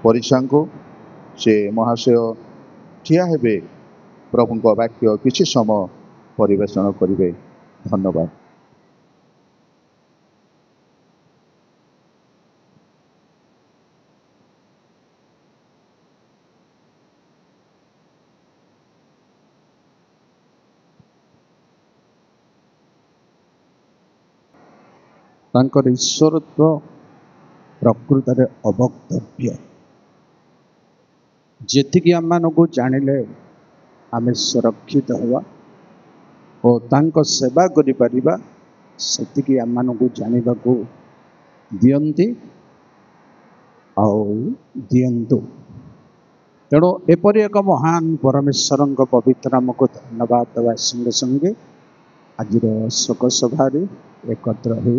परिछाଙ୍କୁ से महाशय ठिया हेबे प्रभुଙ୍କ वाक्य किछि समय परिवेषण करिवे। धन्यवाद। तांकर ईश्वरत्व प्रकृत अवक्तव्य जेतिकी आम को जानिले आम सुरक्षित हवा और तांको सेवा करि परिबा सेतिकी आम को जानिबा को दियंती दियंतु। तेणु एपरि एक महान परमेश्वर पवित्र नाम को धन्यवाद देवा संगे संगे आज शोक सभा एकत्र हो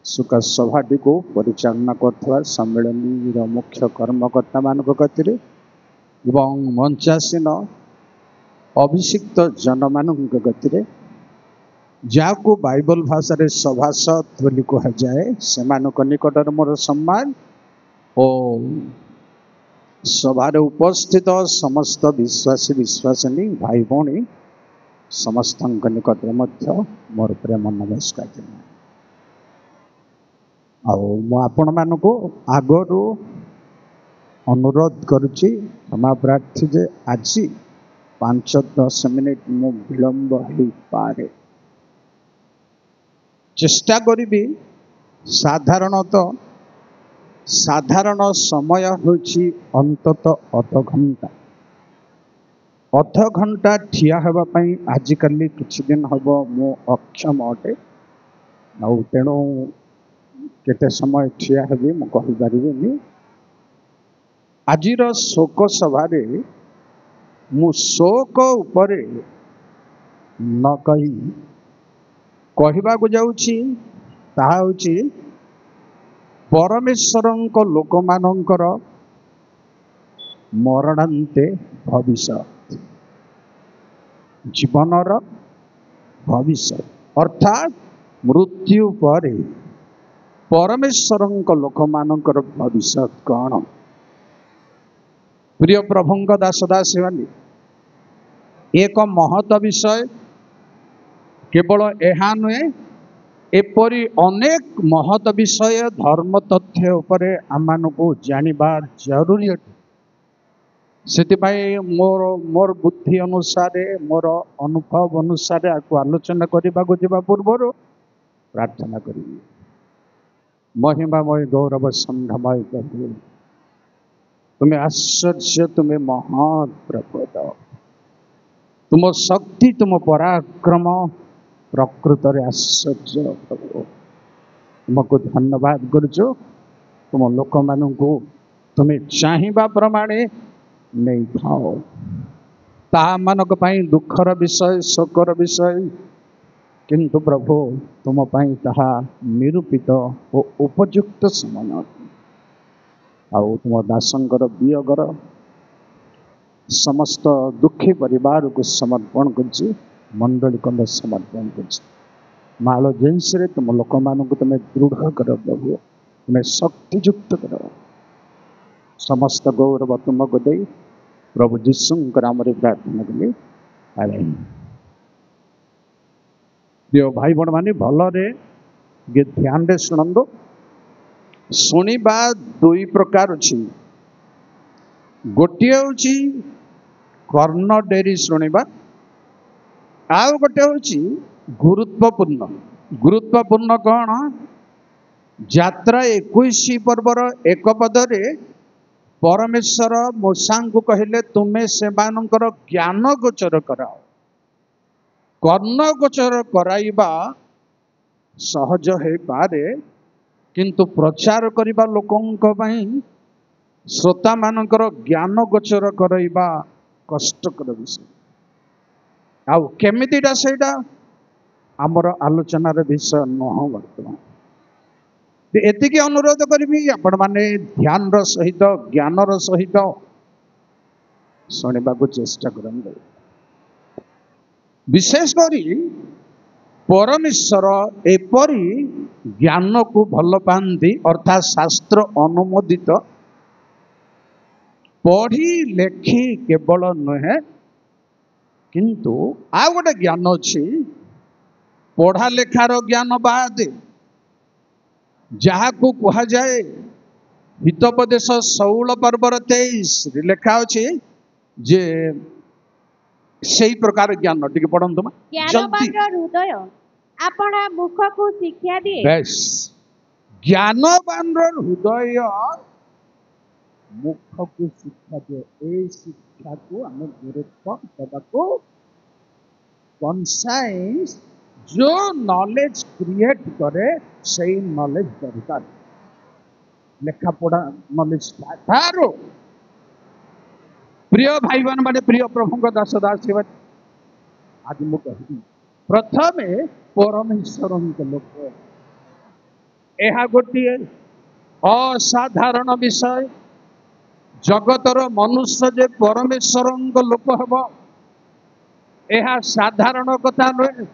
शोक सभाटी को परिचालना कर सम्मेलन मुख्य कर्मकर्ता मान गति एवं मंचासीन अभिषिक्त जन मान गति जहाँ बाइबल भाषा रे सभासद बोली कह जाए से निकट मोर सम्मान और सभारे उपस्थित समस्त विश्वासी विश्वासिनी भाई भौणी समस्त निकट मोर प्रेम नमस्कार आपण मान को आगरू अनुरोध करुच्ची क्षमा प्रार्थी जे आज 5-10 मिनिट मु विलंब हो पारे चेष्टा करी। साधारणतः साधारण समय होची अंतत अध घंटा ठिया हेबा पई आजिकली किछि दिन हब मु अक्षम अटे तेणु केते समय ठिया हेबी मु कहि परिबेनी। आजिर शोक सभारे मु शोक उपरे न कही कहवा को जाउछि ताहा होछि परमेश्वरंक लोक मानंकर मरणांते भविष्य जीवनर भविष्य अर्थात मृत्यु पर परमेश्वरंक लोक मानंकर भविष्य कौन। प्रिय प्रभुंक दास दासी माने एक महत विषय केवल एहा नुहे एपरी अनेक महत विषय धर्म तथ्य उपरे आम को जानिबार जरूरी अटे। से मोर बुद्धि अनुसार मोर अनुभव अनुसार आपको आलोचना करने को जीवा पूर्व प्रार्थना करी। महिमामय गौरव संभमय प्रभु तुम्हें आश्चर्य तुम्हें महान प्रकट तुम शक्ति तुम पराक्रम प्रकृत आश्चर्य प्रभु तुमको धन्यवाद करुचो। तुम लोक मान को तुम्हें चाहिबा प्रमाणे नहीं थाओ ता मानक पई दुखर विषय शोकर विषय किंतु प्रभु तुम पई ताहा निरूपित और उपयुक्त समय आउ तुम दासंकर वियोगर समस्त दुखी परिवार को समर्पण कर मंडली कंद समर्पण कर माल जिनसे तुम लोक मान को तुम्हें दृढ़ कर प्रभु तुम्हें शक्तियुक्त कर समस्त गौरव तुमको दे प्रभु जीशु नाम प्रार्थना कली आमेन। प्रिय भाई बण माने भलरे ध्यान दे शुणु शुणा दुई प्रकार अच्छी गोटे हूँ कर्ण डेरी शुणा आउ गोटे हूँ गुरुत्वपूर्ण कौन यात्रा 21 पर्वर एक पदरे परमेश्वर मूसा को कहले तुम्हें से ज्ञान गोचर कराओ। कर्ण गोचर कराइबा सहज है पारे किंतु प्रचार करिबा लोकंक पई श्रोता मानकर ज्ञान गोचर कराइबा कष्टकर विषय। आउ केमितिटा सेटा आमर आलोचनार विषय नह वर्तमान एतिकी अनुरोध करी आपण माने ध्यान सहित ज्ञान सहित शुणा को चेष्टा करंगे। विशेषकर परमेश्वर एपरी ज्ञान को भल पाती अर्थात शास्त्र अनुमोदित पढ़ी लेखि केवल नुहे किंतु आ गोटे ज्ञान अच्छी पढ़ा लेखार ज्ञान बाद जहाँ को कहा जाए हितोपदेश 16 पर्वर 23 लेखा अच्छे जे से प्रकार ज्ञान टिके पढ़ंतु मा ज्ञानवान हृदय आपना मुख को शिक्षा दिए बेस ज्ञानवान हृदय मुख को शिक्षा दिए ए शिक्षा को आम गुरुत्व देवाको कॉन्साइंस जो नॉलेज क्रिएट करे सही नॉलेज दरकार लेखा पढ़ा नॉलेज तारो प्रिय भाई मान माने प्रिय प्रभु दास दासी आज मु कहि प्रथमे परमेश्वर लोक यह गोटे असाधारण विषय जगतर मनुष्य जे परमेश्वर लोक हम यह साधारण कथा नुहे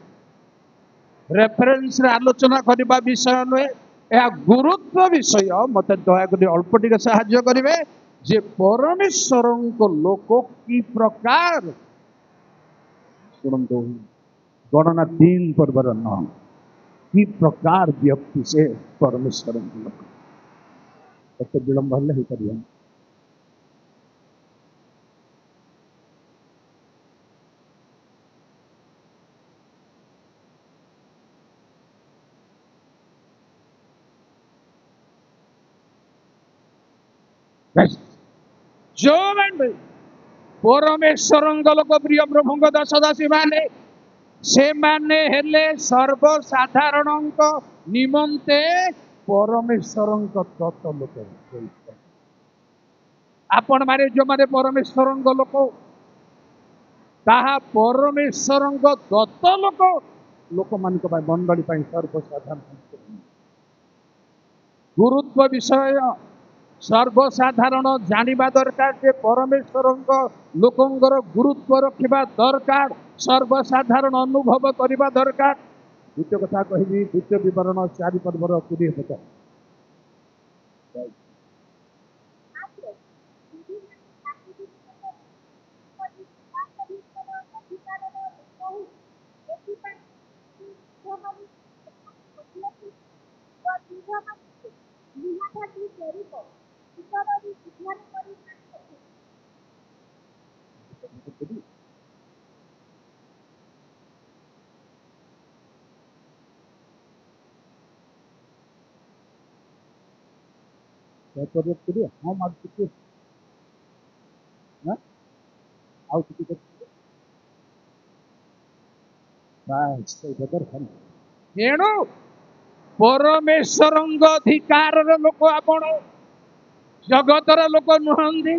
रेफरेन्स आलोचना करने विषय नुहे यह गुरुत्व विषय मत दयाकोरी अल्प टिके साहाय्य करेंगे जे परमेश्वर लोक कि प्रकार शुणु गणना 3 पर्वर 9 कि प्रकार व्यक्ति से परमेश्वर लोक एत विलंब हेल्ले हो पार जो माने परमेश्वर लोक प्रिय प्रभु दास दासी माने से माने हेले सर्वसाधारण निमंते परमेश्वर दत्त लोक आपण माने जो माने परमेश्वर लोक ताहा परमेश्वर दत्त लोक लोक मान मंडली सर्वसाधारण गुरुत्व विषय सर्वसाधारण जानिबा दरकार जे परमेश्वर लोकंगर गुरुत्व रखिबा दरकार सर्वसाधारण अनुभव करबा दरकार द्वितीय कथा कहबी द्वितीय विवरण 4 पर्वर 20 पचास हाँ मार चुके आउ चुके तेणु परमेश्वर अधिकार लोक आपण जगतर लोक नुहति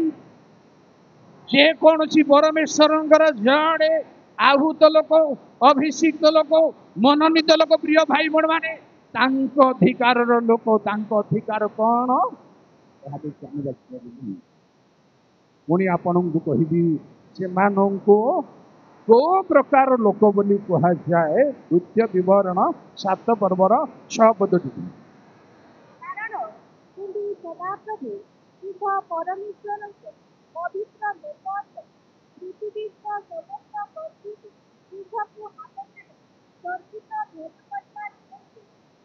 जेकोसी परमेश्वर जड़े आहूत लोक अभिषिक्त लोक मनोनीत लोक प्रिय भाई बण माने अधिकार लोक अधिकार कौन पुणी आपण को कहबी से को प्रकार लोक बोली कहा जाए द्वितीय विवरण 7 पर्वर 6 पद कारण किंतु सदाप्रभु शिव परमेश्वर पवित्र लोक पृथ्वी का समस्त परिस्थिति शिवको हातरे चर्चित भेद करता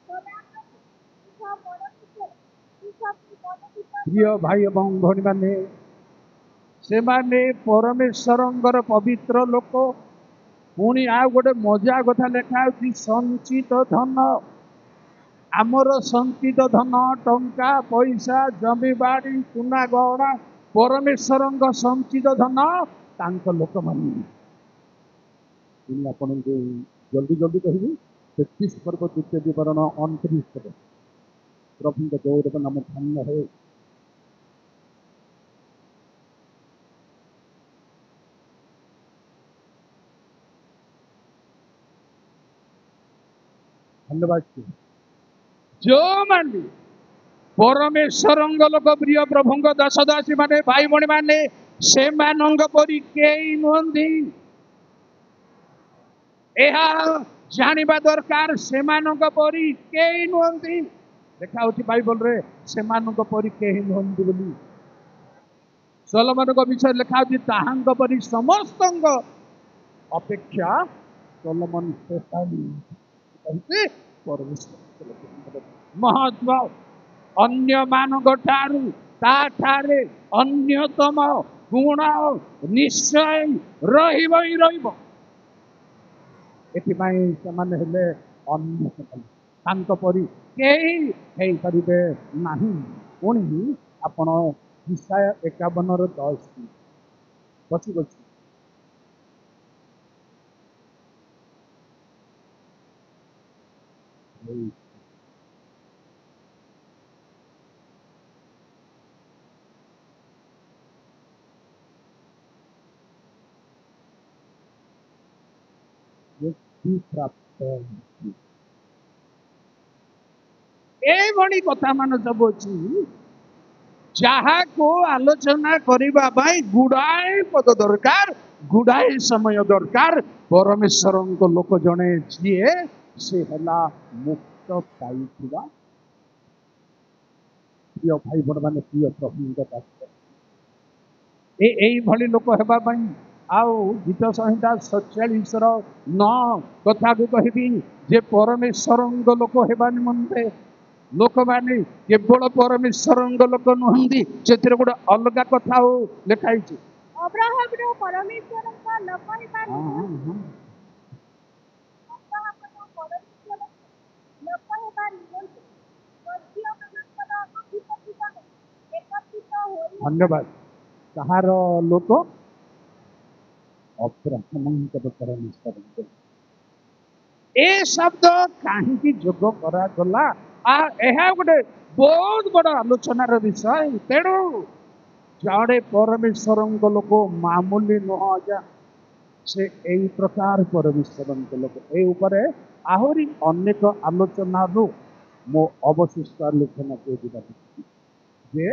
सदाप्रभु शिव परमेश्वर शिवको पवित्र प्रिय भाई एवं भौणी माने से माने परमेश्वर पवित्र लोक पुणी आ गोटे मजा कथा लेखा संचित धन आमर संचित धन टंका पैसा जमीबाड़ी सुना गहना परमेश्वर संचित धन तांक लोक मान आपण जल्दी जल्दी कहबी 33 पर्व द्वितीय विवरण 29 पद प्रभु गौरव नाम धन्य हो धन्यवाद जो मानी परमेश्वर लोक प्रिय प्रभु दास दासी माने भाई भणी माने से मानंग परी केई नुहति जानिबा दरकार से मानंग परी केई नुहति देखा बाइबल रे से मानंग परी केही नुहति बोली सोलोमन विषय लिखा ताहांग परी समस्त अपेक्षा सोलोमन महत्व अन्य मानक ठारू ताठारे अन्यतम गुण निश्चय रहिब ही रहिब एथिपाई सेमाने हेले अन्यतम तांको परी केही हेई परिबे नाही पुणी आपण ईसाया 51 ର 10 बची बची एभଳି କଥା ମାନ ସବୁ ଅଛି ଯାହାକୁ ଆଲୋଚନା କରିବା ପାଇଁ ଗୁଡ଼ାଏ ପଦ ଦରକାର ଗୁଡ଼ାଏ ସମୟ ଦରକାର ପରମେଶ୍ୱରଙ୍କ ଲୋକ ଜଣେ ଯିଏ ସେ ହେଲା ମୁକ୍ତ ପାଇଥିବା ପ୍ରିୟ ଭାଇ ଭଉଣୀମାନେ ପ୍ରିୟ ପ୍ରଭୁଙ୍କ ପାଖରେ ଏଇଭଳି ଲୋକ ହେବା ପାଇଁ ଆଉ ଗୀତ ସଂହିତା 47 ର 9 କଥାକୁ କହିବି ଯେ ପରମେଶ୍ୱରଙ୍କ ଲୋକ ହେବା ନିମନ୍ତେ ଲୋକମାନେ କେବଳ ପରମେଶ୍ୱରଙ୍କ ଲୋକ ନୁହନ୍ତି ସେଥିରେ ଗୋଟେ ଅଲଗା କଥା ଲେଖା ହେଇଛି ଅବ୍ରାହମର ପରମେଶ୍ୱରଙ୍କ ଲୋକ ହେବା ଧନ୍ୟବାଦ କାହାର ଲୋକ ଅବ୍ରାହମଙ୍କର ପରମେଶ୍ୱରଙ୍କ ଏ ଶବ୍ଦ କାହିଁକି ଯୋଗ କରାଗଲା ଏହା ଗୋଟେ ବହୁତ ବଡ଼ ଆଲୋଚନାର ବିଷୟ ତେଣୁ ଜଣେ ପରମେଶ୍ୱରଙ୍କ ଲୋକ ମାମୁଲି ନୁହଁ ଆଜ୍ଞା ସେ ଏଇ ପ୍ରକାର ପରମେଶ୍ୱରଙ୍କ ଲୋକ ଏ ଉପରେ ଆହୁରି ଅନେକ ଆଲୋଚନାରୁ ମୋ ଅବଶିଷ୍ଟ ଆଲୋଚନାକୁ ଯିବାକୁ ଯେ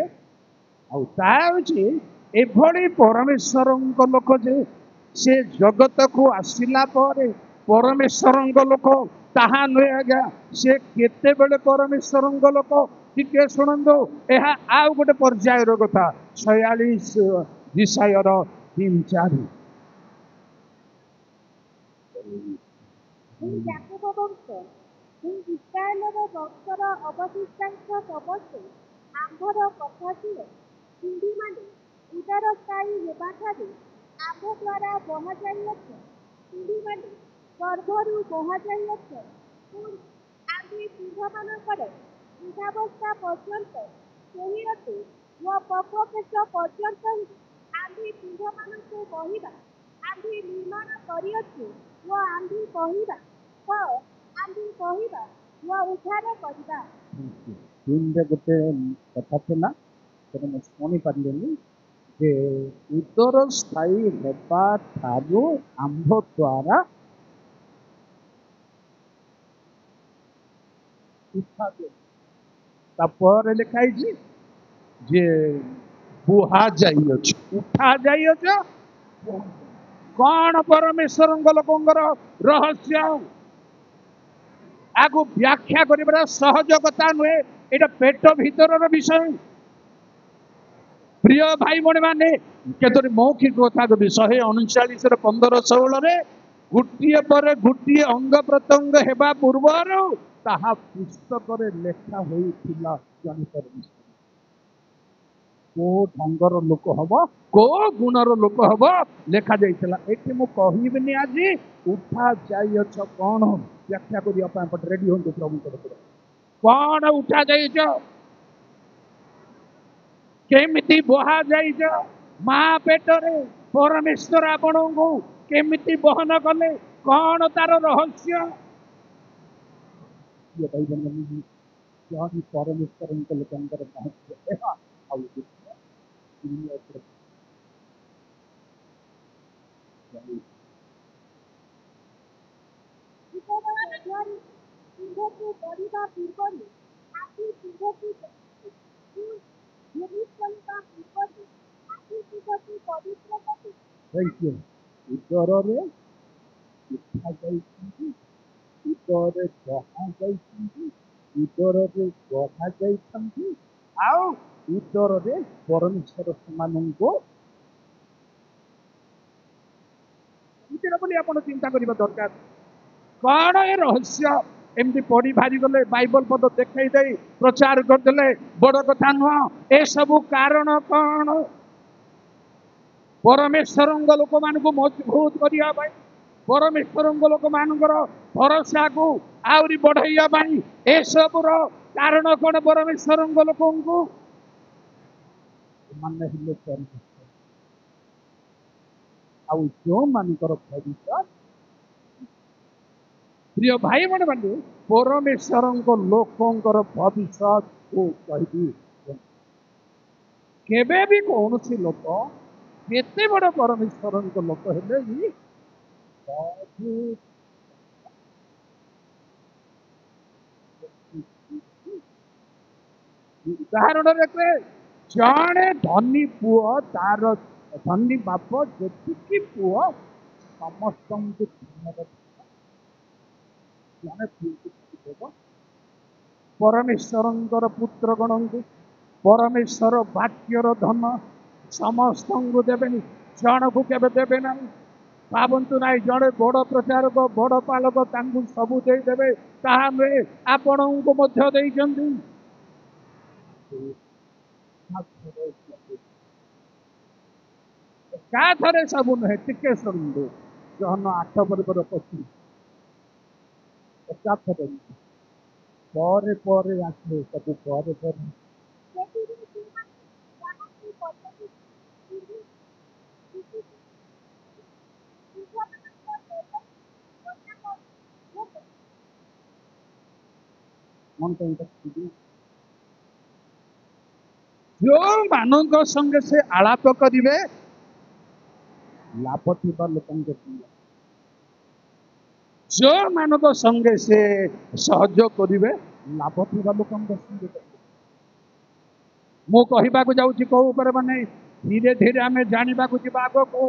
ଆଉ ତା ହେଉଛି ଏଭଳି ପରମେଶ୍ୱରଙ୍କ ଲୋକ ଯେ ସେ ଜଗତକୁ ଆସିଲା ପରେ ପରମେଶ୍ୱରଙ୍କ ଲୋକ ତାହା ନୁହେଁ ଆଜ୍ଞା ସେ କେତେବେଳେ ପରମେଶ୍ୱରଙ୍କ ଲୋକ ଟିକେ ଶୁଣନ୍ତୁ ଏହା ଆଉ ଗୋଟେ ପର୍ଯ୍ୟାୟର କଥା 46 ବିଷୟର 3-4 ଯାକୋବ ବଂଶ ଇସ୍ରାଏଲର ବଂଶର ଅବଶିଷ୍ଟାଂଶ ସମସ୍ତେ ଆମ୍ଭର କଥା ଶୁଣେ ପିଢ଼ିମାନେ ଉଦର ସ୍ଥାୟୀ ହେବାଠାରୁ ଆମ୍ଭ ଦ୍ୱାରା ବହାଯାଇଅଛ ପିଢ଼ିମାନେ ଗର୍ଭରୁ ବହାଯାଇଅଛ ପୁଣି ଆମ୍ଭେ ପିଢ଼ମାନଙ୍କର ବୃଦ୍ଧାବସ୍ଥା ପର୍ଯ୍ୟନ୍ତ ସେହି ଅଟେ ଓ ପପକେଶ ପର୍ଯ୍ୟନ୍ତ ଆମ୍ଭେ ପିଢ଼ମାନଙ୍କୁ କହିବା ଆମ୍ଭେ ନିର୍ମାଣ କରିଅଛୁ ଓ ଆମ୍ଭେ କହିବା ଓ ଉଦ୍ଧାର କରିବା ଗୋଟେ କଥା ଥିଲା ସେଟା ମୁଁ ଶୁଣିପାରିଲିନି ଯେ ଉଦର ସ୍ଥାୟୀ ହେବା ଠାରୁ ଆମ୍ଭ ଦ୍ୱାରା ତାପରେ ଲେଖା ହେଇଛି ଯେ ବୁହା ଯାଇଅଛି ଉଠା ଯାଇଅଛ କଣ ପରମେଶ୍ୱରଙ୍କ ଲୋକଙ୍କର ରହସ୍ୟ ଆକୁ ବ୍ୟାଖ୍ୟା କରିବାର ସହଜ କଥା ନୁହେଁ ଏଇଟା ପେଟ ଭିତରର ବିଷୟ ପ୍ରିୟ ଭାଇ ଭଉଣୀ ମାନେ କେତୋଟି ମୌଖିକ କଥା କହିବି 139 ର 15-16 ଗୋଟିଏ ପରେ ଗୋଟିଏ ଅଙ୍ଗ ପ୍ରତ୍ୟଙ୍ଗ ହେବା ପୂର୍ବରୁ ତାହା ପୁସ୍ତକରେ ଲେଖା ହୋଇଥିଲା ଜଣେ ପରମେଶ୍ୱର କୋଉ ଢଙ୍ଗର ଲୋକ ହବ କୋଉ ଗୁଣର ଲୋକ ହବ ଲେଖା ଯାଇଥିଲା ଏଠି ମୁଁ କହିବିନି ଆଜି ଉଠା ଯାଇଅଛ କଣ ବ୍ୟାଖ୍ୟା କରିବା ପାଇଁ ଆପଣ ରେଡି ହୁଅନ୍ତୁ ପ୍ରଭୁଙ୍କର କଣ ଉଠା ଯାଇଛ କେମିତି ବହା ଯାଇଛ ମା ପେଟରେ ପରମେଶ୍ୱର ଆପଣଙ୍କୁ କେମିତି ବହନ କଲେ କଣ ତାର ରହସ୍ୟ ପରମେଶ୍ୱରଙ୍କ ଲୋକଙ୍କର ରହସ୍ୟ ଏହା ଆଉ ପିଢ଼କୁ କରିବା ପୂର୍ବରୁ ଆଜି ପିଢ଼କୁ କରିବା ପୂର୍ବରୁ ଆଜି ପିଢ଼କୁ ପବିତ୍ର କରି ଉତ୍ତରରେ ଉଠାଯାଇଛନ୍ତି ଉତ୍ତରରେ ବହା ଯାଇଛନ୍ତି ଉତ୍ତରରେ ବହା ଯାଇଛନ୍ତି ଆଉ ଉତ୍ତରରେ ପରମେଶ୍ୱର ସେମାନଙ୍କୁ ଏମିତିର ବୋଲି ଆପଣ ଚିନ୍ତା କରିବା ଦରକାର। କଣ ଏ ରହସ୍ୟ ଏମିତି ପଢି ଭାରି ଗଲେ ବାଇବଲ ପଦ ଦେଖେଇ ଦେଇ ପ୍ରଚାର କରିଦେଲେ ବଡ କଥା ନୁହଁ। ଏସବୁ କାରଣ କଣ? ପରମେଶ୍ୱରଙ୍କ ଲୋକମାନଙ୍କୁ ମଜବୁତ କରିବା ପାଇଁ, ପରମେଶ୍ୱରଙ୍କ ଲୋକମାନଙ୍କର ଭରସାକୁ ଆହୁରି ବଢେଇବା ପାଇଁ ଏସବୁର କାରଣ କଣ? ପରମେଶ୍ୱରଙ୍କ ଲୋକଙ୍କୁ ସେମାନେ ହେଲେ ପରମେଶ୍ୱର, ଆଉ ଯୋଉମାନଙ୍କର ଭବିଷ୍ୟତ, ପ୍ରିୟ ଭାଇମାନେ ମାନେ, ପରମେଶ୍ୱରଙ୍କ ଲୋକଙ୍କର ଭବିଷ୍ୟତକୁ କହିବି, କେବେ ବି କୌଣସି ଲୋକ ଯେତେ ବଡ ପରମେଶ୍ୱରଙ୍କ ଲୋକ ହେଲେ ବି ଉଦାହରଣରେ ଜଣେ ଧନୀ ପୁଅ, ତାର ଧନୀ ବାପ ଯେତିକି ପୁଅ ସମସ୍ତଙ୍କୁ ଜଣେ ଦେବ। ପରମେଶ୍ୱରଙ୍କର ପୁତ୍ରଗଣଙ୍କୁ ପରମେଶ୍ୱର ବାକ୍ୟର ଧନ ସମସ୍ତଙ୍କୁ ଦେବେନି, ଜଣକୁ କେବେ ଦେବେ ନାହିଁ। ଭାବନ୍ତୁ ନାହିଁ ଜଣେ ବଡ ପ୍ରଚାରକ, ବଡ ପାଲକ ତାଙ୍କୁ ସବୁ ଦେଇଦେବେ, ତାହା ନୁହେଁ, ଆପଣଙ୍କୁ ମଧ୍ୟ ଦେଇଛନ୍ତି। ଏକାଥରେ ସବୁ ନୁହେଁ, ଟିକେ ଶୁଣନ୍ତୁ। ଜହନ 8:25 ଏକାଥରେ ପରେ ପରେ ଆସେ, ସବୁ ପରେ ପରେ। ଯୋଉମାନଙ୍କ ସଙ୍ଗେ ସେ ଆଳାପ କରିବେ ଲାଭ ଥିବା ଲୋକଙ୍କ ସଙ୍ଗେ, ଯୋଉମାନଙ୍କ ସଙ୍ଗେ ସେ ସହଯୋଗ କରିବେ ଲାଭ ଥିବା ଲୋକଙ୍କ ସଙ୍ଗେ କରିବେ। ମୁଁ କହିବାକୁ ଯାଉଛି କୋଉ ଉପରେ, ମାନେ ଧୀରେ ଧୀରେ ଆମେ ଜାଣିବାକୁ ଯିବା ଆଗକୁ।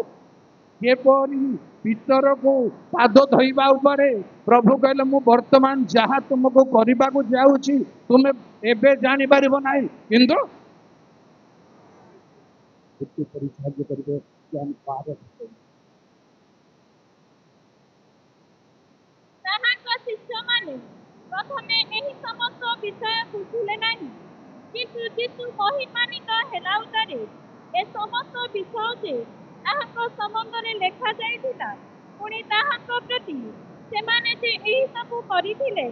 ଯେପରି ପିତରକୁ ପାଦ ଧୋଇବା ଉପରେ ପ୍ରଭୁ କହିଲେ, ମୁଁ ବର୍ତ୍ତମାନ ଯାହା ତୁମକୁ କରିବାକୁ ଯାଉଛି ତୁମେ ଏବେ ଜାଣିପାରିବ ନାହିଁ, କିନ୍ତୁ ସାହାଯ୍ୟ କରିବେ। ତାହାଙ୍କ ଶିଷ୍ୟମାନେ ପ୍ରଥମେ ଏହି ସମସ୍ତ ବିଷୟ ବୁଝିଲେ ନାହିଁ, କିନ୍ତୁ ଯୀଶୁ ମହିମାନ୍ୱିତ ହେଲା ଉତ୍ତାରେ ଏ ସମସ୍ତ ବିଷୟ ଯେ ତାହାଙ୍କ ସମ୍ବନ୍ଧରେ ଲେଖାଯାଇଥିଲା, ପୁଣି ତାହାଙ୍କ ପ୍ରତି ସେମାନେ ଯେ ଏହି ସବୁ କରିଥିଲେ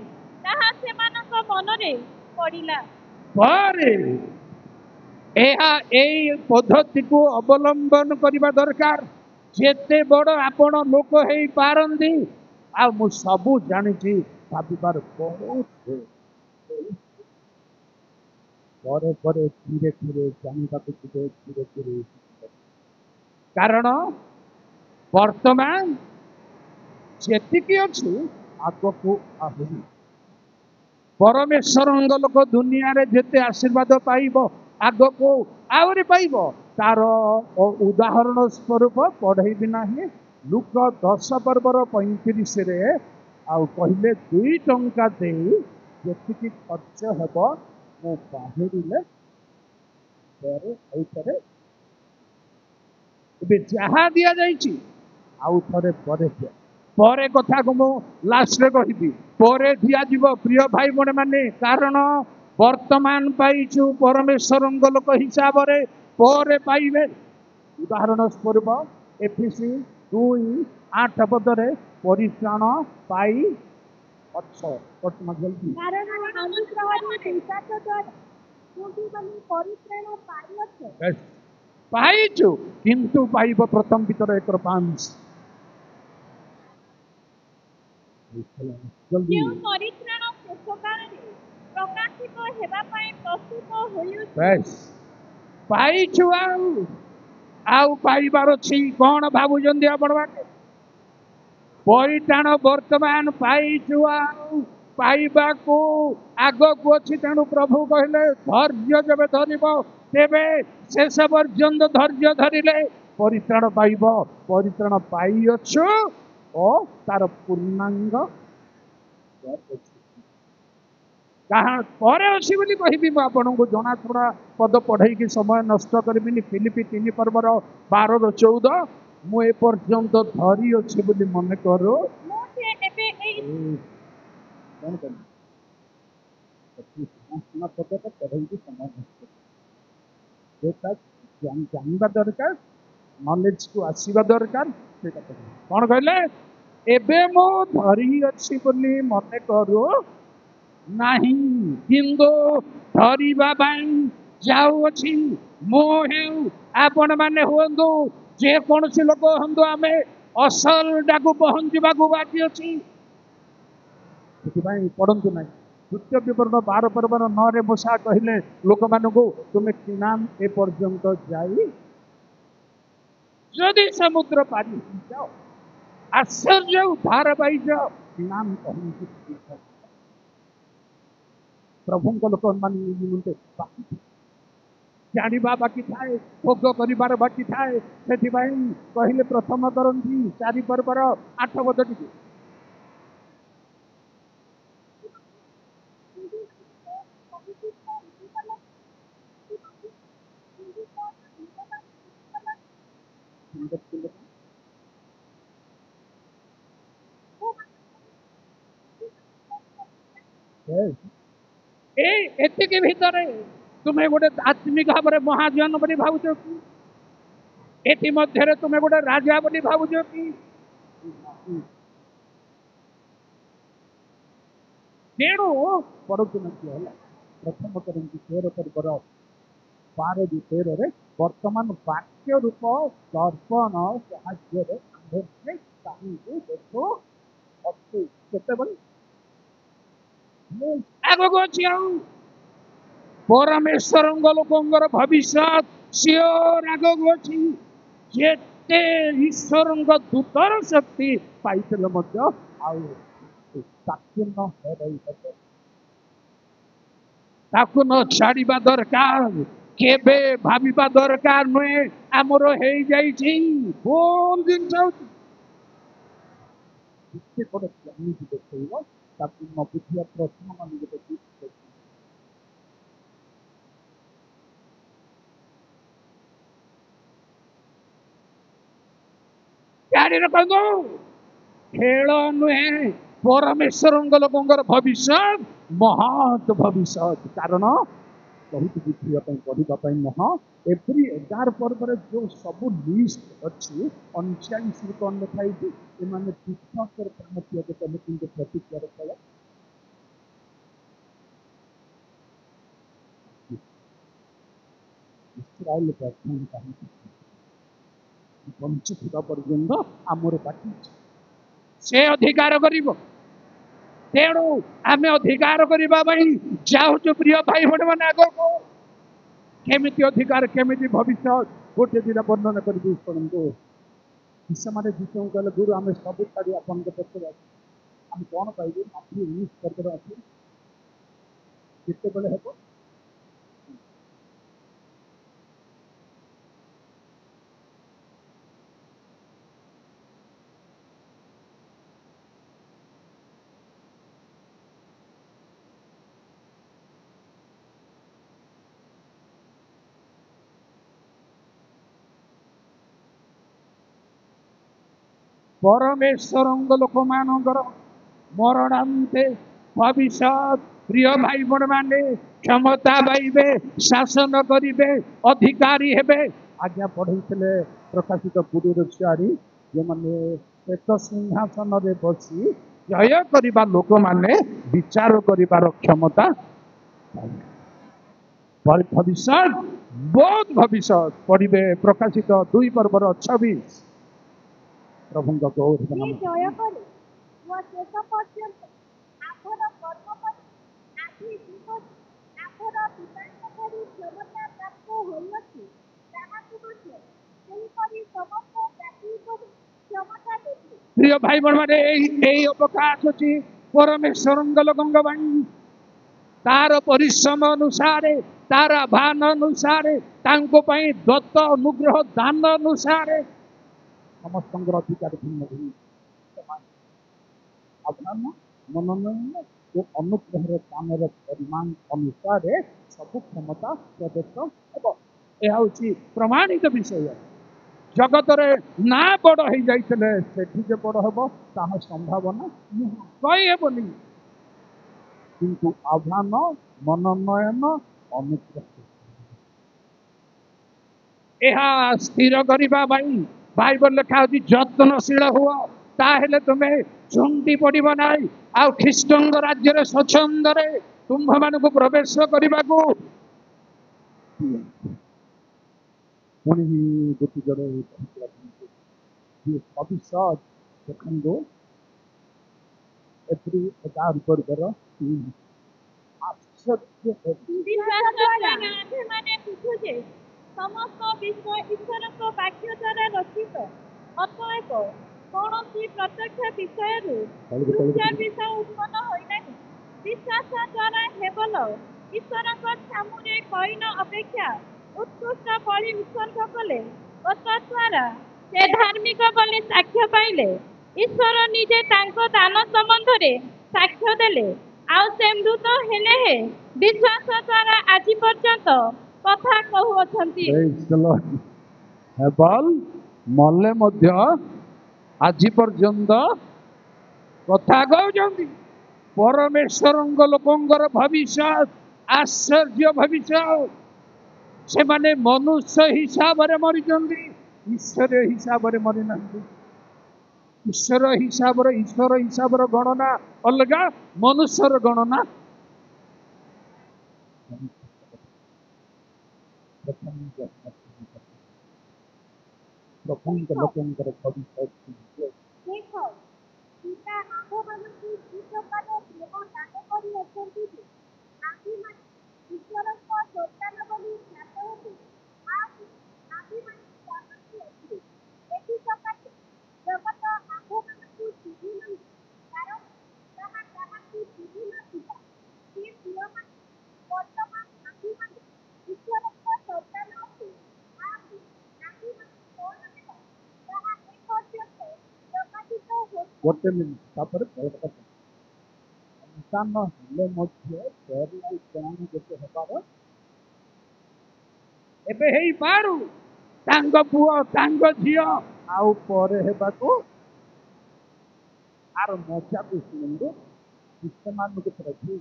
ତାହା ସେମାନଙ୍କ ମନରେ ପଡ଼ିଲା। ପରେ ଏଇ ପଦ୍ଧତିକୁ ଅବଲମ୍ବନ କରିବା ଦରକାର। ଯେତେ ବଡ ଆପଣ ଲୋକ ହେଇପାରନ୍ତି, ଆଉ ମୁଁ ସବୁ ଜାଣିଛି ଭାବିବାର ବହୁତ ପରେ ପରେ ଧୀରେ ଧୀରେ ଜାଣିବାକୁ ଯିବେ, ଧୀରେ ଧୀରେ। କାରଣ ବର୍ତ୍ତମାନ ଯେତିକି ଅଛି ଆଗକୁ ଆହୁରି ପରମେଶ୍ୱରଙ୍କ ଲୋକ ଦୁନିଆରେ ଯେତେ ଆଶୀର୍ବାଦ ପାଇବ ଆଗକୁ ଆହୁରି ପାଇବ। ତାର ଉଦାହରଣ ସ୍ୱରୂପ ପଢେଇବି ନାହିଁ, ଲୁକ 10:35 ଆଉ କହିଲେ, 2 ଟଙ୍କା ଦେଇ ଯେତିକି ଖର୍ଚ୍ଚ ହେବ ମୁଁ ବାହାରିଲେ ପରେ ଆଉଥରେ, ଏବେ ଯାହା ଦିଆଯାଇଛି ଆଉ ଥରେ ପରେ ଦିଆ। ପରେ କଥାକୁ ମୁଁ ଲାଷ୍ଟରେ କହିବି, ପରେ ଦିଆଯିବ ପ୍ରିୟ ଭାଇ ଭଉଣୀ ମାନେ। କାରଣ ବର୍ତ୍ତମାନ ପାଇଛୁ ପରମେଶ୍ୱରଙ୍କ ଲୋକ ହିସାବରେ, ପରେ ପାଇବେ। ଉଦାହରଣ ସ୍ୱରୂପ ଏଫେସୀ 2:8 ପରିତ୍ରାଣ ପାଇ ଅଛ। କାରଣ ଅନୁଗ୍ରହରେ ବିଶ୍ୱାସ ଦ୍ୱାରା ତୁମ୍ଭେ ମାନେ ପରିତ୍ରାଣ ପାଇଅଛ। ପାଇଛୁ, କିନ୍ତୁ ପାଇବ ପ୍ରଥମ ଭିତର 1:5। ଯେଉଁ ପରିତ୍ରାଣ ଶେଷ କାଳରେ ପ୍ରକାଶିତ ହେବା ପାଇଁ ପ୍ରସ୍ତୁତ ହୋଇଅଛି। ପାଇଛୁ, ଆଉ ପାଇବାର ଅଛି। କଣ ଭାବୁଛନ୍ତି ଆପଣ ମାନେ? ପରିତ୍ରାଣ ବର୍ତ୍ତମାନ ପାଇଛୁ, ଆଉ ପାଇବାକୁ ଆଗକୁ ଅଛି। ତେଣୁ ପ୍ରଭୁ କହିଲେ, ଧୈର୍ଯ୍ୟ ଯେବେ ଧରିବ ତେବେ ଶେଷ ପର୍ଯ୍ୟନ୍ତ ଧୈର୍ଯ୍ୟ ଧରିଲେ ପରିତ୍ରାଣ ପାଇବ। ପରିତ୍ରାଣ ପାଇଅଛୁ ଓ ତାର ପୂର୍ଣ୍ଣାଙ୍ଗ। कहा पर अच्छी बोली कहबी आपन को जनाशुना पद पढ़े कि समय नष्ट करी फिलिपि 3 पर्वर 12-14 मु पर्यंत धरी अच्छी बोली मन करो ମୁଁ ଯେ ଏବେ ଏଇ कौन कर जनाशुना पद तो पढ़े कि समय नष्ट जानवा दरकार नॉलेज को आसवा दरकार कौन कहले एबे मो धरी अच्छी बोली मन करो नहीं किंतु धरिबा जाऊँगी मो हेउ आपण माने हुंतु जे कौन लोक हूँ आम असल डाकू पहुँचवा बाकी अच्छी पढ़ंतु ना द्वितीय विवरण 12 पर्वर 9 रे मूसा कहले लोक मानू तुम्हें किनाम ए पर्यंत जाई जदि समुद्र पारी जाओ आश्चर्य उद्धार पाई जाओ किनाम पहुंची प्रभु लोक मान बाकी जाना बाकी थाए भोग कर बाकी थाए से कहले प्रथम करती 4 पर्वर 8 पद टी एतिक भितर तुम्हें गोटे आत्मिक भाव में महाजन बोली भावुच कि एति मध्य तुम्हें गोटे राजा बोली भावुच कि तेणु पढ़ु न प्रथम करती 13 पर्वर 12-13 वर्तमान वाक्य रूप दर्पण साहाय्य देखो आगक अच्छी परमेश्वर लोकर भविष्य सियोर आगक अच्छी जेते ईश्वर दूतर शक्ति पाइले न छाड़ा दरकार केबे भाविबा दरकार नुहे आमर हो जाइछि भूल जिनस देखो ताकि न बुझिया प्रश्न मान जारी रखो खेल नुहे परमेश्वर लोकर भविष्य महत भविष्य कारण बहुत बुझा पढ़ा नह एप्रिल 11 पर्व जो सब लिस्ट अच्छी 39 कौन लिखाई विश्वास प्राण त्याग कले कि प्रतिज्ञार फल इस्राएल बंचुवा पर्यंत आमर बाकी से अधिकार करिबो तेणु आम अधिकार करने जाऊँ प्रिय भाई भण मैंने आग को केमी अधिकार केमी भविष्य गोटे दिन वर्णन करी शुणु शिष्य जीशु कहले गुरु आम सब छाड़ी आपन पक्ष आम कौन पाइबे माथि 19 पर्व अच्छे केतबेले हेब परमेश्वर लोक मानकर मरणांते भविष्य प्रिय भाई बण माने क्षमता पाइबे शासन करिबे अधिकारी हेबे आज्ञा पढ़े प्रकाशित 20:4 जो माने श्वेत सिंहासन रे बसी जय करिबा लोक माने विचार करिबार क्षमता भविष्य बहुत भविष्य पढ़िबे प्रकाशित 2 पर्वर 26 प्रभु जय करे वो शेष पर्यंत आखर कर्म पर आखि जीवन आखर पिताଙ୍କଠାରୁ କ୍ଷମତା ପ୍ରାପ୍ତ ହୋଇଅଛି ତାହାକୁ ମଧ୍ୟ ସେହିପରି ସମସ୍ତ ଜାତି ଉପରେ କ୍ଷମତା ଦେବେ। प्रिय भाई बहन माने एई अवकाश अछि परमेश्वर लोकଙ୍କ ପାଇଁ तार परिश्रम अनुसार तार आह्वान अनुसार तांको ପାଇଁ दत्त अनुग्रह दान अनुसार समस्त अधिकार भिन्न भिन्न आह्वान मनोनयन ଓ ଅନୁଗ୍ରହର ଦାନର ପରିମାଣ ଅନୁସାରେ ସବୁ କ୍ଷମତା ପ୍ରଦତ୍ତ ହେବ। ଏହା ହେଉଛି ପ୍ରମାଣିତ ବିଷୟ। ଜଗତରେ ନା ବଡ଼ ହେଇଯାଇଥିଲେ ସେଠି ଯେ ବଡ଼ ହେବ ତାହା ସମ୍ଭାବନା ନୁହଁ, କହିହେବନି। କିନ୍ତୁ ଆହ୍ୱାନ, ମନୋନୟନ, ଅନୁଗ୍ରହ ଏହା ସ୍ଥିର କରିବା ପାଇଁ ବାଇବଲ ଲେଖା ହେଉଛି ଯତ୍ନଶୀଳ ହୁଅ, ତାହେଲେ ତୁମେ ଝୁଣ୍ଟି ପଡ଼ିବ ନାହିଁ, ଆଉ ଖ୍ରୀଷ୍ଟଙ୍କ ରାଜ୍ୟରେ ସ୍ୱଚ୍ଛନ୍ଦରେ ତୁମ୍ଭମାନଙ୍କୁ ପ୍ରବେଶ କରିବାକୁ ପୁଣି ଗୋଟି ଜୋରେ ଭବିଷ୍ୟତ ଦେଖନ୍ତୁ। ଏପ୍ରି 11 ଆଶ୍ଚର୍ଯ୍ୟ ବିଶ୍ୱାସ ଦ୍ୱାରା ଆମ୍ଭେମାନେ ବୁଝୁ ଯେ ସମସ୍ତ ବିଶ୍ୱ ଈଶ୍ୱରଙ୍କ ବାକ୍ୟ ଦ୍ୱାରା ରଚିତ। ଅତଏବ କୌଣସି ପ୍ରତ୍ୟକ୍ଷ ବିଷୟରୁ ଦୃଶ୍ୟ ବିଷୟ ଉତ୍ପନ୍ନ ହୋଇନାହିଁ। ବିଶ୍ୱାସ ଦ୍ୱାରା ହେବଲ ଈଶ୍ୱରଙ୍କ ସାମୁରେ କଇନ ଅପେକ୍ଷା ଉତ୍କୃଷ୍ଟ ବଳି ଉତ୍ସର୍ଗ କଲେ ଓ ତଦ୍ୱାରା ସେ ଧାର୍ମିକ ବୋଲି ସାକ୍ଷ୍ୟ ପାଇଲେ। ଈଶ୍ୱର ନିଜେ ତାଙ୍କ ଦାନ ସମ୍ବନ୍ଧରେ ସାକ୍ଷ୍ୟ ଦେଲେ। ଆଉ ସେ ମୃତ ହେଲେ ହେ ବିଶ୍ୱାସ ଦ୍ୱାରା ଆଜି ପର୍ଯ୍ୟନ୍ତ କଥା କହୁଅଛନ୍ତି। ହେବଲ ମଲେ ମଧ୍ୟ ଆଜି ପର୍ଯ୍ୟନ୍ତ କଥା କହୁଛନ୍ତି। ପରମେଶ୍ୱରଙ୍କ ଲୋକଙ୍କର ଭବିଷ୍ୟତ ଆଶ୍ଚର୍ଯ୍ୟ ଭବିଷ୍ୟତ। ସେମାନେ ମନୁଷ୍ୟ ହିସାବରେ ମରିଛନ୍ତି, ଈଶ୍ୱର ହିସାବରେ ମରିନାହାନ୍ତି। ଈଶ୍ୱର ହିସାବର ଗଣନା ଅଲଗା, ମନୁଷ୍ୟର ଗଣନା ପ୍ରଫୁଲ୍ଲ ଲୋକଙ୍କର ଭବିଷ୍ୟତ। ଦେଖ, ପିତା ଆମ୍ଭମାନଙ୍କୁ କି ପ୍ରକାର ପ୍ରେମ ଦାନ କରିଅଛନ୍ତି ଯେ ଆମ୍ଭେମାନେ ଈଶ୍ୱରଙ୍କ ସନ୍ତାନ ବୋଲି ଖ୍ୟାତ ହେବୁ। ଆଉ ଆମ୍ଭେମାନେ ଜାଣନ୍ତି ଯେ ଏଥିସକାଶେ ଜଗତ ଆମ୍ଭମାନଙ୍କୁ ଚିହ୍ନି ନାହିଁ, କାରଣ ତାହା ତାହାକୁ ଚିହ୍ନି ନଥିଲା। ସେ ପ୍ରିୟମାନେ, ବର୍ତ୍ତମାନ ଆମ୍ଭେମାନେ ଈଶ୍ୱରଙ୍କ ସନ୍ତାନ ଅଛୁ, ଆଉ ଆମ୍ଭେମାନେ କଣ ହେବା ତାହା ଏପର୍ଯ୍ୟନ୍ତ ପ୍ରକାଶିତ ହୋଇନାହିଁ। ଗୋଟେ ମିନିଟ୍, ତାପରେ ସନ୍ତାନ ହେଲେ ମଧ୍ୟ ପରେ କଣ ଗୋଟେ ହେବାର ଏବେ ହେଇପାରୁ, ତାଙ୍କ ପୁଅ ତାଙ୍କ ଝିଅ ଆଉ ପରେ ହେବାକୁ। ଆର ମଜାକୁ ଶୁଣନ୍ତୁ, ଖ୍ରୀଷ୍ଟମାନଙ୍କୁ ପ୍ରଭୁ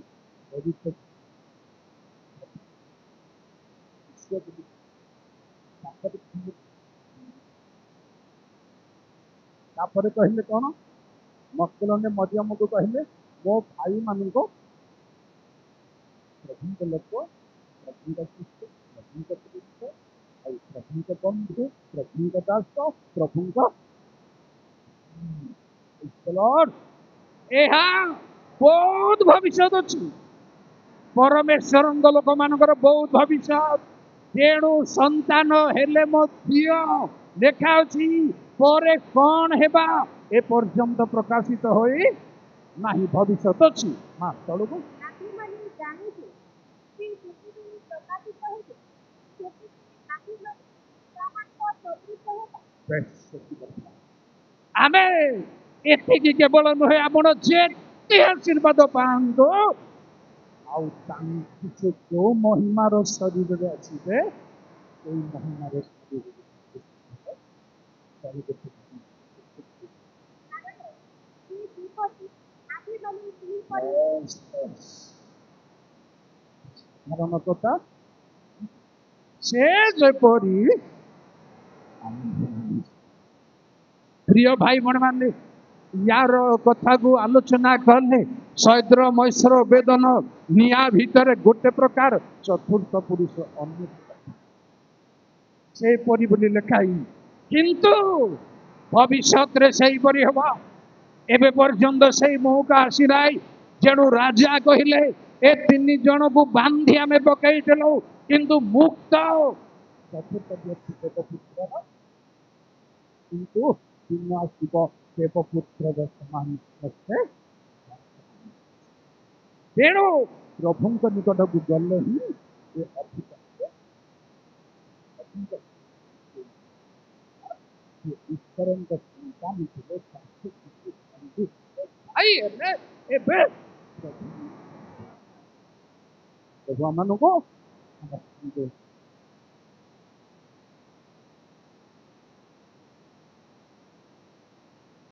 ତାପରେ କହିଲେ କଣ? ମକ୍ଦଲିନି ମରିୟମକୁ କହିଲେ ମୋ ଭାଇମାନଙ୍କୁ ପ୍ରଭୁଙ୍କ ଲୋକ, ପ୍ରଭୁଙ୍କ ଶିଷ୍ୟ, ପ୍ରଭୁଙ୍କ ପୁରୁଷ, ଆଉ ପ୍ରଭୁଙ୍କ ବନ୍ଧୁ, ପ୍ରଭୁଙ୍କ ଦାସ, ପ୍ରଭୁଙ୍କ ଏହା ବହୁତ ଭବିଷ୍ୟତ ଅଛି। ପରମେଶ୍ୱରଙ୍କ ଲୋକମାନଙ୍କର ବହୁତ ଭବିଷ୍ୟତ। ତେଣୁ ସନ୍ତାନ ହେଲେ ମଧ୍ୟ ଲେଖା ଅଛି ପରେ କଣ ହେବା ଏପର୍ଯ୍ୟନ୍ତ ପ୍ରକାଶିତ ହୋଇ ନାହିଁ, ଭବିଷ୍ୟତ ଅଛି। ତଳକୁ ଆମ୍ଭେମାନେ ଜାଣୁ ଯେ ସେ ଯେତେବେଳେ ପ୍ରକାଶିତ ହେବେ ସେତେବେଳେ ଆମ୍ଭେମାନେ ତାହାଙ୍କ ସଦୃଶ ହେବା। ଆମେ ଏତିକି କେବଳ ନୁହେଁ, ଆପଣ ଯେତେ ଆଶୀର୍ବାଦ ପାଆନ୍ତୁ, ଆଉ ତାଙ୍କୁ ସେ ଯୋଉ ମହିମାର ଶରୀରରେ ଆସିବେ ସେଇ ମହିମାର ଶରୀରରେ ଧାରଣ କଥା ସେ ଯେପରି। ପ୍ରିୟ ଭାଇ ଭଉଣୀମାନେ, ୟାର କଥାକୁ ଆଲୋଚନା କଲେ ସୈଦ୍ର ମୈଶ୍ର ବେଦନ ନିଆଁ ଭିତରେ ଗୋଟେ ପ୍ରକାର, ଚତୁର୍ଥ ପୁରୁଷ ଅନ୍ୟ ସେପରି ବୋଲି ଲେଖାଇ, କିନ୍ତୁ ଭବିଷ୍ୟତରେ ସେଇପରି ହେବ। ଏବେ ପର୍ଯ୍ୟନ୍ତ ସେଇ ମୌକା ଆସିନାହିଁ। ଯେଣୁ ରାଜା କହିଲେ ଏ 3 ଜଣକୁ ବାନ୍ଧି ଆମେ ପକେଇଥିଲୁ, କିନ୍ତୁ ମୁକ୍ତ ଚତୁର୍ଥ ବ୍ୟକ୍ତି ଦେବପୁତ୍ରର, କିନ୍ତୁ ଦିନ ଆସିବ ଦେବପୁତ୍ରର ସମାନ ସତ୍ୟ। ତେଣୁ ପ୍ରଭୁଙ୍କ ନିକଟକୁ ଗଲେ ହିଁ ଏ ଅଧିକାର ଈଶ୍ୱରଙ୍କ ସନ୍ତାନ ଥିଲେ। ଏବେ ପ୍ରଭୁ ଆମମାନଙ୍କୁ